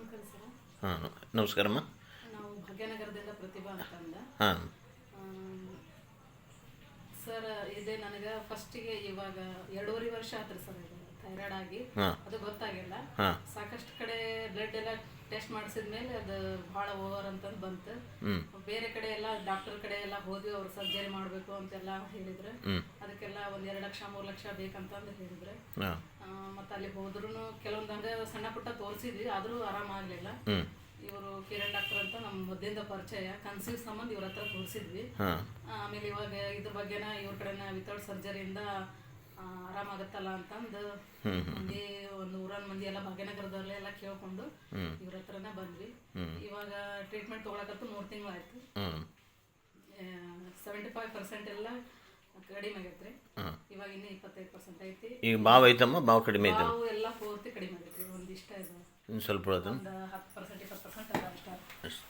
ನಮಸ್ಕಾರ ಸರ್. ಹಾಂ ನಮಸ್ಕಾರಮ್ಮ. ನಾವು ಭಾಗ್ಯನಗರದಿಂದ ಪ್ರತಿಭಾ ಅಂತಂದ. ಹಾಂ ಸರ್, ಇದೇ ನನಗೆ ಫಸ್ಟಿಗೆ ಇವಾಗ 2.5 ವರ್ಷ ಆತ್ರಿ ಸರ್. ಇದು ಥೈರಾಯ್ಡ್ ಆಗಿ ಹಾಂ ಅದು ಗೊತ್ತಾಗಿಲ್ಲ. ಹಾಂ ಸಾಕಷ್ಟು ಕಡೆ ಬ್ಲಡ್ ಎಲ್ಲ ಟೆಸ್ಟ್ ಮಾಡಿಸಿದ್ಮೇಲೆ ಅದು ಭಾಳ ಓವರ್ ಅಂತಂದು ಬಂತು. ಹ್ಞೂ ಬೇರೆ ಕಡೆ ಎಲ್ಲ ಡಾಕ್ಟರ್ ಕಡೆ ಎಲ್ಲ ಹೋದ್ವಿ. ಅವ್ರು ಸರ್ಜರಿ ಮಾಡಬೇಕು ಅಂತೆಲ್ಲ ಹೇಳಿದ್ರು. ಹ್ಞೂ ಅದಕ್ಕೆಲ್ಲ ಒಂದು 2 ಲಕ್ಷ 3 ಲಕ್ಷ ಬೇಕಂತಂದು ಹೇಳಿದ್ರು. ಹಾಂ ಮತ್ತು ಅಲ್ಲಿ ಹೋದ್ರೂ ಕೆಲವೊಂದು ಹಂಗೆ ಸಣ್ಣ ಪುಟ್ಟ ತೋರಿಸಿದ್ವಿ, ಆದರೂ ಆರಾಮಾಗಲಿಲ್ಲ. ಹ್ಞೂ ಇವರು ಕಿರಣ್ ಡಾಕ್ಟರ್ ಅಂತ ನಮ್ಮ ಮೊದಲಿಂದ ಪರಿಚಯ, ಕನ್ಸೀವ್ ಸಂಬಂಧ ಇವ್ರ ಹತ್ರ ತೋರಿಸಿದ್ವಿ. ಹಾಂ ಆಮೇಲೆ ಇವಾಗ ಇದ್ರ ಬಗ್ಗೆನ ಇವ್ರ ಕಡೆನ ವಿತೌಟ್ ಸರ್ಜರಿಯಿಂದ ಆರಾಮಾಗತ್ತಲ್ಲ ಅಂತಂದು ಮಂದಿ ಒಂದು ಊರನ್ ಮಂದಿ ಎಲ್ಲ ಭಾಗ್ಯನಗರದಲ್ಲೇ ಎಲ್ಲ ಕೇಳ್ಕೊಂಡು ಇವ್ರ ಹತ್ರನೇ ಬಂದ್ವಿ. ಇವಾಗ ಟ್ರೀಟ್ಮೆಂಟ್ ತೊಗೊಳಕತ್ತು 3 ತಿಂಗಳು ಆಯ್ತು. 75% ಎಲ್ಲ ಕಡಿಮೆ ಆಗೈತ್ರಿ. ಇವಾಗ ಇನ್ನೂ 25% ಐತಿ. ಈಗ ಬಾವು ಐತಮ್ಮ, ಬಾವು ಕಡಿಮೆ ಐತೆ, ನಾವು ಎಲ್ಲ ಪೂರ್ತಿ ಕಡಿಮೆ ಆಗೈತ್ರಿ. ಒಂದಿಷ್ಟ ಇದು ಇನ್ನು ಸ್ವಲ್ಪ ಉಳದ ಒಂದು 10% 20% ಅಲ್ಲ ಅಷ್ಟ. ಅಷ್ಟು.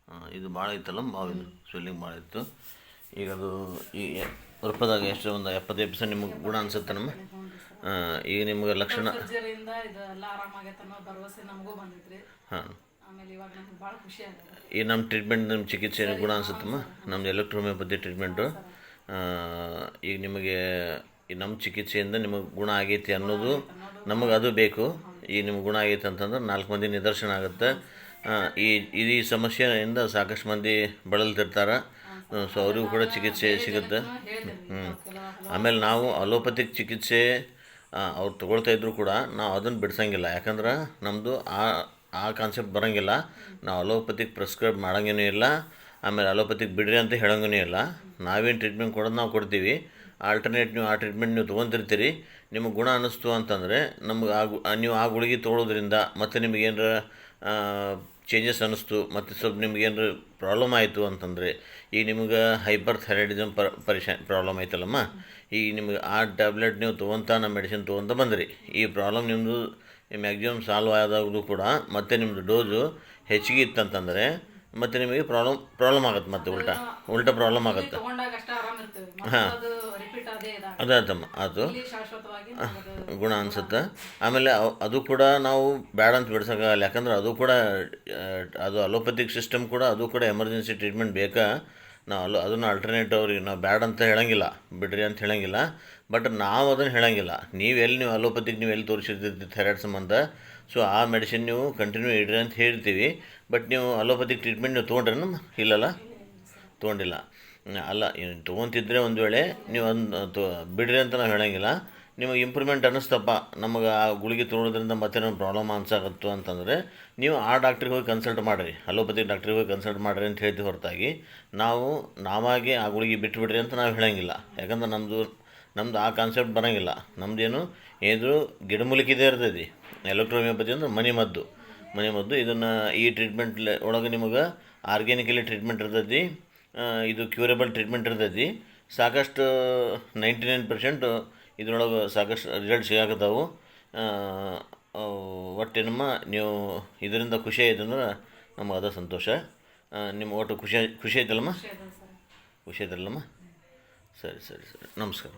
ಹಾಂ, ಇದು ಭಾಳ ಐತಲ್ಲ ಬಾವು, ಇದು ಸ್ವೆಲ್ಲಿಂಗ್ ಭಾಳ ಇತ್ತು. ಈಗ ಅದು ಈ ರೂಪದಾಗ ಎಷ್ಟು ಒಂದು 75% ನಿಮಗೆ ಗುಣ ಅನ್ಸುತ್ತೆ ನಮ್ಮ. ಈಗ ನಿಮ್ಗೆ ಲಕ್ಷಣ ಸರ್ಜರಿಯಿಂದ ಇದು ಎಲ್ಲ ಆರಾಮಾಗೈತೆ ಅನ್ನೋ ಭರವಸೆ ನಮಗೂ ಬಂದೈತ್ರಿ. ಹಾಂ, ಆಮೇಲೆ ಇವಾಗ ನಮ್ಗೆ ಭಾಳ ಖುಷಿ ಆಗುತ್ತೆ. ಈ ನಮ್ಮ ಟ್ರೀಟ್ಮೆಂಟ್, ನಮ್ಮ ಚಿಕಿತ್ಸೆ ಗುಣ ಅನ್ಸುತ್ತಮ್ಮ. ನಮ್ಮದು ಎಲೆಕ್ಟ್ರೋಮಿಯೋಪತಿ ಟ್ರೀಟ್ಮೆಂಟು. ಈಗ ನಿಮಗೆ ಈ ನಮ್ಮ ಚಿಕಿತ್ಸೆಯಿಂದ ನಿಮಗೆ ಗುಣ ಆಗೈತಿ ಅನ್ನೋದು ನಮಗೆ ಅದು ಬೇಕು. ಈಗ ನಿಮ್ಗೆ ಗುಣ ಆಗೈತೆ ಅಂತಂದ್ರೆ 4 ಮಂದಿ ನಿದರ್ಶನ ಆಗುತ್ತೆ. ಈ ಸಮಸ್ಯೆಯಿಂದ ಸಾಕಷ್ಟು ಮಂದಿ ಬಳಲ್ತಿರ್ತಾರೆ. ಸೊ ಅವ್ರಿಗೂ ಕೂಡ ಚಿಕಿತ್ಸೆ ಸಿಗುತ್ತೆ. ಆಮೇಲೆ ನಾವು ಅಲೋಪತಿಕ್ ಚಿಕಿತ್ಸೆ ಅವ್ರು ತೊಗೊಳ್ತಾ ಇದ್ರು ಕೂಡ ನಾವು ಅದನ್ನು ಬಿಡ್ಸಂಗಿಲ್ಲ. ಯಾಕಂದ್ರೆ ನಮ್ಮದು ಆ ಕಾನ್ಸೆಪ್ಟ್ ಬರೋಂಗಿಲ್ಲ. ನಾವು ಅಲೋಪತಿಕ್ ಪ್ರಿಸ್ಕ್ರೈಬ್ ಮಾಡೋಂಗೇನೂ ಇಲ್ಲ, ಆಮೇಲೆ ಅಲೋಪತಿಕ್ ಬಿಡ್ರಿ ಅಂತ ಹೇಳೋಂಗೂ ಇಲ್ಲ. ನಾವೇನು ಟ್ರೀಟ್ಮೆಂಟ್ ಕೊಡೋದು ನಾವು ಕೊಡ್ತೀವಿ. ಆಲ್ಟರ್ನೇಟ್ ನೀವು ಆ ಟ್ರೀಟ್ಮೆಂಟ್ ನೀವು ತೊಗೊತಿರ್ತೀರಿ. ನಿಮಗೆ ಗುಣ ಅನ್ನಿಸ್ತು ಅಂತಂದರೆ ನಮ್ಗೆ ನೀವು ಆ ಗುಳಿಗೆ ತೊಗೊಳೋದ್ರಿಂದ ಮತ್ತು ನಿಮಗೇನಾರ ಚೇಂಜಸ್ ಅನ್ನಿಸ್ತು, ಮತ್ತು ಸ್ವಲ್ಪ ನಿಮ್ಗೇನಾರ ಪ್ರಾಬ್ಲಮ್ ಆಯಿತು ಅಂತಂದರೆ, ಈಗ ನಿಮ್ಗೆ ಹೈಪರ್ ಥೈರಾಯ್ಡಿಸಮ್ ಪ್ರಾಬ್ಲಮ್ ಆಯ್ತಲ್ಲಮ್ಮ, ಈಗ ನಿಮ್ಗೆ ಆ ಟ್ಯಾಬ್ಲೆಟ್ ನೀವು ತೊಗೊತ ನಮ್ಮ ಮೆಡಿಸಿನ್ ತೊಗೊತ ಬಂದ್ರಿ, ಈ ಪ್ರಾಬ್ಲಮ್ ನಿಮ್ಮದು ಮ್ಯಾಕ್ಸಿಮಮ್ ಸಾಲ್ವ್ ಆದಾಗಲೂ ಕೂಡ ಮತ್ತೆ ನಿಮ್ಮದು ಡೋಸು ಹೆಚ್ಚಿಗೆ ಇತ್ತಂತಂದರೆ ಮತ್ತು ನಿಮಗೆ ಪ್ರಾಬ್ಲಮ್ ಆಗುತ್ತೆ, ಮತ್ತೆ ಉಲ್ಟಾ ಪ್ರಾಬ್ಲಮ್ ಆಗುತ್ತೆ. ಹಾಂ, ಅದೇ ಆಯ್ತಮ್ಮ, ಅದು ಗುಣ ಅನಿಸುತ್ತೆ. ಆಮೇಲೆ ಅದು ಕೂಡ ನಾವು ಬ್ಯಾಡ ಅಂತ ಬಿಡ್ಸೋಕ್ಕಾಗಲ್ಲ. ಯಾಕಂದ್ರೆ ಅದು ಕೂಡ ಅದು ಅಲೋಪತಿಕ್ ಸಿಸ್ಟಮ್ ಕೂಡ ಅದು ಕೂಡ ಎಮರ್ಜೆನ್ಸಿ ಟ್ರೀಟ್ಮೆಂಟ್ ಬೇಕಾ. ನಾವು ಅದನ್ನು ಆಲ್ಟರ್ನೇಟ್ ಅವ್ರಿಗೆ ನಾವು ಬ್ಯಾಡ ಅಂತ ಹೇಳೋಂಗಿಲ್ಲ, ಬಿಡ್ರಿ ಅಂತ ಹೇಳೋಂಗಿಲ್ಲ. ಬಟ್ ನಾವು ಅದನ್ನು ಹೇಳೋಂಗಿಲ್ಲ. ನೀವು ಅಲೋಪತಿಗೆ ನೀವು ಎಲ್ಲಿ ತೋರಿಸಿರ್ತೀರಿ ಥೈರಾಯ್ಡ್ ಸಂಬಂಧ, ಸೊ ಆ ಮೆಡಿಸಿನ್ ನೀವು ಕಂಟಿನ್ಯೂ ಇಡ್ರಿ ಅಂತ ಹೇಳ್ತೀವಿ. ಬಟ್ ನೀವು ಅಲೋಪತಿಕ್ ಟ್ರೀಟ್ಮೆಂಟ್ ನೀವು ತೊಗೊಂಡ್ರೆ ಇಲ್ಲಲ್ಲ, ತೊಗೊಂಡಿಲ್ಲ ಅಲ್ಲ. ತೊಗೊತಿದ್ರೆ ಒಂದು ವೇಳೆ ನೀವು ಬಿಡ್ರಿ ಅಂತ ನಾವು ಹೇಳೋಂಗಿಲ್ಲ. ನಿಮಗೆ ಇಂಪ್ರೂವ್ಮೆಂಟ್ ಅನ್ನಿಸ್ತಪ್ಪ, ನಮಗೆ ಆ ಗುಳಿಗೆ ತೊಗೊಳೋದ್ರಿಂದ ಮತ್ತೆ ನಮ್ಗೆ ಪ್ರಾಬ್ಲಮ್ ಅನ್ಸಾಕತ್ತು ಅಂತಂದರೆ ನೀವು ಆ ಡಾಕ್ಟ್ರಿಗೆ ಹೋಗಿ ಕನ್ಸಲ್ಟ್ ಮಾಡಿರಿ, ಅಲೋಪತಿ ಡಾಕ್ಟ್ರಿಗೆ ಹೋಗಿ ಕನ್ಸಲ್ಟ್ ಮಾಡಿರಿ ಅಂತ ಹೇಳ್ತೀವಿ. ಹೊರತಾಗಿ ನಾವಾಗೆ ಆ ಗುಳಿಗೆ ಬಿಟ್ಟುಬಿಡ್ರಿ ಅಂತ ನಾವು ಹೇಳೋಂಗಿಲ್ಲ. ಯಾಕಂದ್ರೆ ನಮ್ಮದು ಆ ಕಾನ್ಸೆಪ್ಟ್ ಬರೋಂಗಿಲ್ಲ. ನಮ್ಮದೇನು ಏನಾದರೂ ಗಿಡಮೂಲಿಕೆದೇ ಇರ್ತೈತಿ. ಎಲೆಕ್ಟ್ರೋಮಿಯೋಪತಿ ಅಂದ್ರೆ ಮನೆ ಮದ್ದು. ಇದನ್ನು ಈ ಟ್ರೀಟ್ಮೆಂಟ್ ಒಳಗೆ ನಿಮಗೆ ಆರ್ಗ್ಯಾನಿಕಲಿ ಟ್ರೀಟ್ಮೆಂಟ್ ಇರ್ತೈತಿ. ಇದು ಕ್ಯೂರಬಲ್ ಟ್ರೀಟ್ಮೆಂಟ್ ಇರ್ತೈತಿ. ಸಾಕಷ್ಟು 99% ಇದ್ರೊಳಗೆ ಸಾಕಷ್ಟು ರಿಸಲ್ಟ್ ಸಿಗಾಕತ್ತಾವು. ಒಟ್ಟೇನಮ್ಮ ನೀವು ಇದರಿಂದ ಖುಷಿ ಆಯ್ತು ಅಂದ್ರೆ ನಮಗೆ ಅದ ಸಂತೋಷ. ನಿಮ್ಮ ಒಟ್ಟು ಖುಷಿ ಐತಲ್ಲಮ್ಮ, ಖುಷಿ ಐತಲ್ಲಮ್ಮ. ಸರಿ ನಮಸ್ಕಾರ.